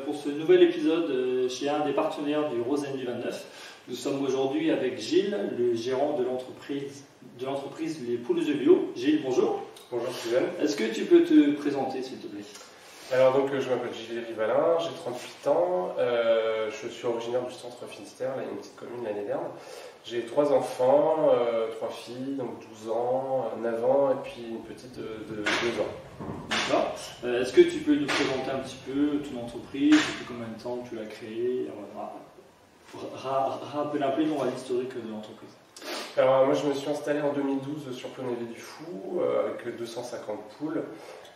pour ce nouvel épisode chez un des partenaires du Rosen du 29. Nous sommes aujourd'hui avec Gilles, le gérant de l'entreprise Les Poules de Bio. Gilles, bonjour. Bonjour Suzanne. Est-ce que tu peux te présenter s'il te plaît? Alors donc je m'appelle Gilles Rivalin, j'ai 38 ans, je suis originaire du centre Finistère, là, une petite commune l'année dernière. J'ai 3 enfants, 3 filles, donc 12 ans, 9 ans et puis une petite de 2 ans. D'accord. Est-ce que tu peux nous présenter un petit peu ton entreprise, depuis combien de temps tu l'as créée, rappeler un peu l'historique de l'entreprise. Alors moi je me suis installé en 2012 sur Plonévé-du-Fou avec 250 poules.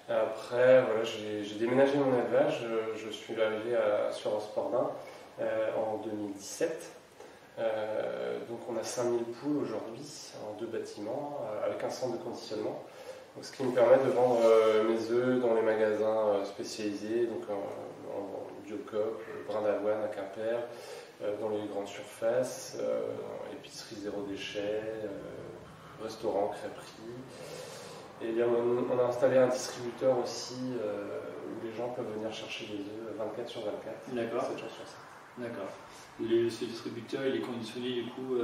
Après voilà, j'ai déménagé mon élevage, je suis arrivé sur Ospordin en 2017. Donc on a 5000 poules aujourd'hui en 2 bâtiments avec un centre de conditionnement. Donc, ce qui me permet de vendre mes œufs dans les magasins spécialisés, donc en Biocoop, Brin d'Avoine à Quimper, dans les grandes surfaces, épicerie zéro déchet, restaurant, crêperie. Et bien, on a installé un distributeur aussi où les gens peuvent venir chercher des œufs 24 sur 24, 7 jours sur 7. D'accord. Ce distributeur, il est conditionné du coup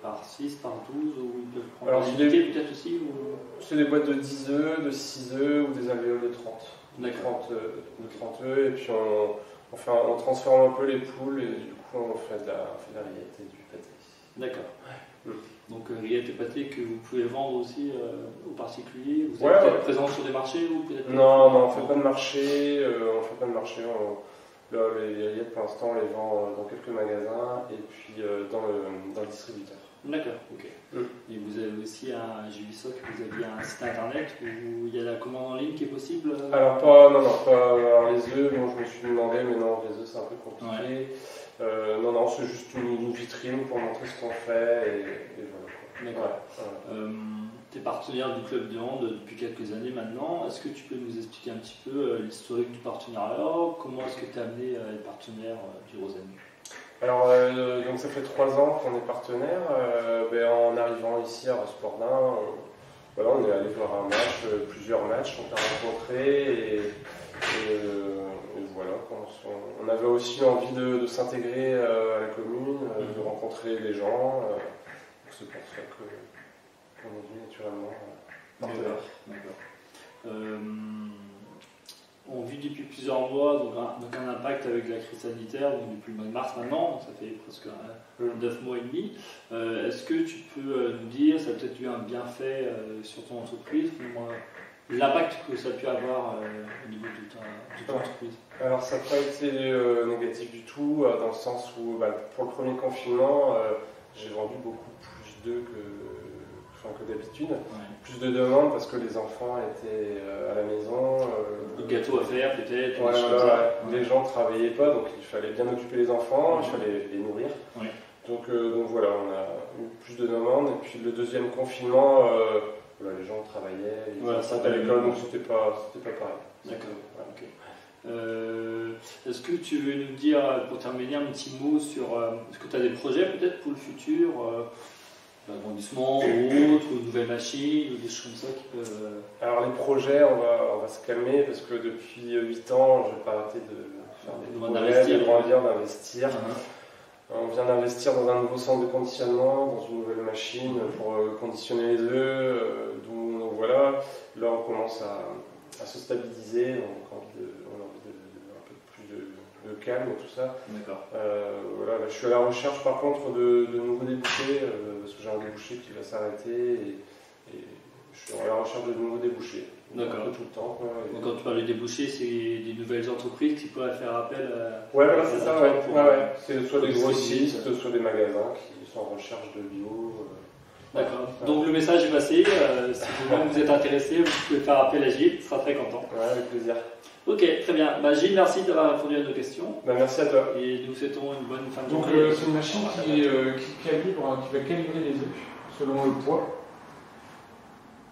par 6, par 12 ou ils peuvent prendre Alors, des unités peut-être aussi ou... C'est des boîtes de 10 œufs, de 6 œufs ou des alvéoles de 30. De 30 œufs et puis on transforme un peu les poules et du coup on fait de la rillette et du pâté. D'accord. Ouais. Donc rillette et pâté que vous pouvez vendre aussi aux particuliers. Vous êtes peut-être présent sur des marchés ou peut-être Non, on ne fait pas de marché. Les rillettes pour l'instant on les vend dans quelques magasins et puis dans le distributeur. D'accord, ok. Et vous avez aussi j'ai vu ça que vous aviez un site internet où il y a la commande en ligne qui est possible Alors pas les œufs, bon, je me suis demandé, mais non, les œufs c'est un peu compliqué. Ouais. Non, c'est juste une vitrine pour montrer ce qu'on fait et voilà. D'accord. Ouais. Tu es partenaire du club de hand depuis quelques années maintenant. Est-ce que tu peux nous expliquer un petit peu l'historique du partenariat? Comment est-ce que tu es amené à être partenaire du Rosen? Alors, donc ça fait 3 ans qu'on est partenaire. En arrivant ici à Ospordin, on est allé voir un match, plusieurs matchs, on t'a rencontré et voilà. On avait aussi envie de s'intégrer à la commune, de rencontrer les gens. C'est pour ça qu'on est venu naturellement partenaire. D'accord. On vit depuis plusieurs mois donc un impact avec la crise sanitaire, donc depuis le mois de mars maintenant, ça fait presque 9 mois et demi. Est-ce que tu peux nous dire, ça a peut-être eu un bienfait sur ton entreprise, l'impact que ça a pu avoir au niveau de ton entreprise? Alors ça n'a pas été négatif du tout, dans le sens où pour le premier confinement, j'ai vendu beaucoup plus d'œufs que d'habitude. Ouais. Plus de demandes parce que les enfants étaient à la maison. Des gâteaux à faire peut-être. Les gens ne travaillaient pas, donc il fallait bien occuper les enfants, il fallait les nourrir. Ouais. Donc voilà, on a eu plus de demandes. Et puis le deuxième confinement, les gens travaillaient, ils étaient à l'école, donc c'était pas pareil. D'accord. Ok. Est-ce que tu veux nous dire, pour terminer, un petit mot sur est-ce que tu as des projets peut-être pour le futur, l'agrandissement ou autre, ou une nouvelle machine, ou des choses comme ça qui peuvent... Alors les projets, on va se calmer parce que depuis 8 ans, je n'ai pas arrêté de faire des projets, de grandir, d'investir. On vient d'investir dans un nouveau centre de conditionnement, dans une nouvelle machine pour conditionner les œufs. Donc voilà, là on commence à se stabiliser, on a envie de un peu plus de calme et tout ça. D'accord. Voilà, là, je suis à la recherche par contre de nouveaux débouchés, parce que j'ai un débouché qui va s'arrêter et je suis à la recherche de nouveaux débouchés. D'accord. Tout le temps. Donc quand tu parles de débouchés, c'est des nouvelles entreprises qui pourraient faire appel à... Ouais, voilà, c'est ça, c'est soit des grossistes, soit des magasins qui sont en recherche de bio. D'accord. Donc le message est passé. Si vous êtes intéressé, vous pouvez faire appel à Gilles, il sera très content. Ouais, avec plaisir. Ok, très bien. Gilles, merci d'avoir répondu à nos questions. Merci à toi. Et nous souhaitons une bonne fin de journée. Donc c'est une machine qui va calibrer les œufs selon le poids.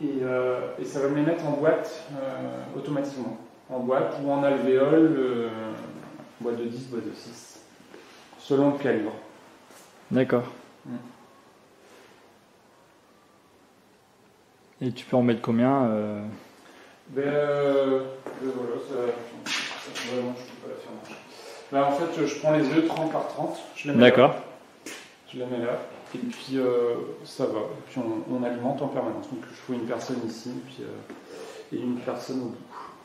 Et ça va me les mettre en boîte automatiquement. En boîte ou en alvéole, boîte de 10, boîte de 6. Selon le calibre. D'accord. Et tu peux en mettre combien voilà, ça, vraiment, je ne peux pas la faire marcher. Bah, en fait, je prends les œufs 30 par 30. Je les mets D'accord. là. Je les mets là. Et puis ça va. Et puis on alimente en permanence. Donc je fous une personne ici et une personne au bout.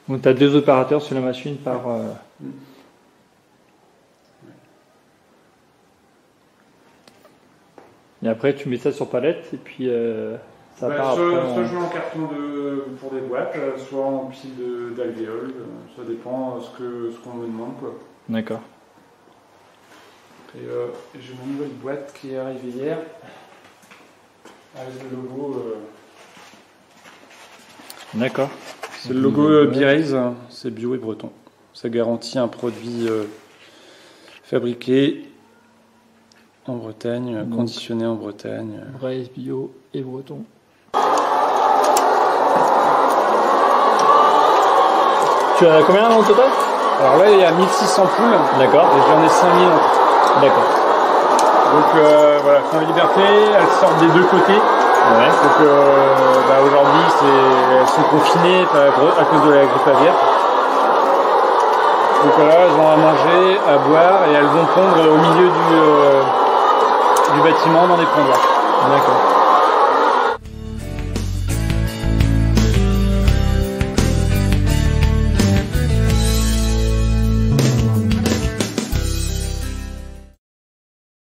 Donc tu as 2 opérateurs sur la machine par... Et après tu mets ça sur palette et puis ça part soit après. je mets en carton pour des boîtes, soit en pile d'alvéoles. Ça dépend ce qu'on me demande, quoi. D'accord. Et j'ai ma nouvelle boîte qui est arrivée hier avec le logo. D'accord. C'est le logo B-Raise, c'est bio et breton. Ça garantit un produit fabriqué en Bretagne, Donc, conditionné en Bretagne. Braise, bio et breton. Tu en as combien là, au total? Alors là, il y a 1600 poules. D'accord. Et j'en ai 5000. D'accord. Donc voilà, Fond et Liberté, elles sortent des 2 côtés. Ouais. Donc aujourd'hui, elles sont confinées à cause de la grippe aviaire. Donc voilà, elles ont à manger, à boire et elles vont pondre au milieu du bâtiment dans des pondoirs. D'accord.